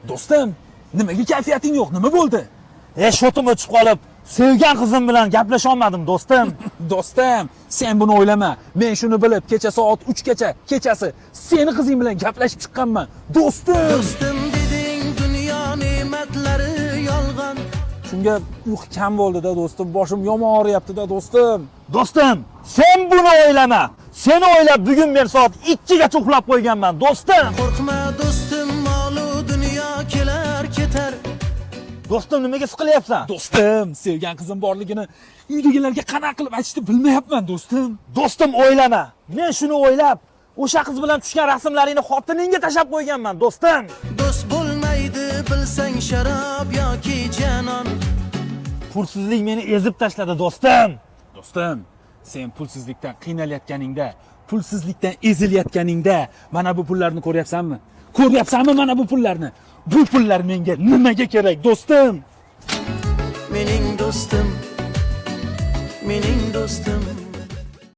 Do'stim, nimaga kayfiyating yo'q? Nima bo'ldi? Shotim o'chib qolib, sevgan qizim bilan gaplasha olmadim, do'stim. Do'stim, sen buni o'ylama. Men shuni bilib, kecha soat 3 gacha kechasi seni qizing bilan gaplashib chiqqanman. Do'stim. Do'stim deding, dunyo ne'matlari yolg'on. Shunga uyqu kam bo'ldi-da do'stim, boshim yomon og'riyapti-da do'stim. Do'stim, sen buni o'ylama. Seni o'ylab bugun men soat 2 gacha uxlab qo'yganman, do'stim. Qo'rqma do'stim, molu dunyo kelar ketar. Do'stim, nimaga siqilyapsan? Do'stim, sevgan qizim borligini uydagilarga qanaqa qilib aytishni bilmayapman, do'stim. Do'stim, o'ylama. Men shuni o'ylab, o'sha qiz bilan tushgan rasmlaringni xotiningga tashab qo'yganman, do'stim. Do'st bo'lmaydi bilsang sharob yoki janon. Pulsizlik meni ezib tashladi, do'stim. Do'stim, sen pulsizlikdan qiynalayotganingda, pulsizlikdan ezilayotganingda mana bu pullarni ko'ryapsanmi? Ko'ryapsanmi mana bu pullarni? Bu pullar menga nimaga kerak, do'stim? Mening do'stim, mening do'stim.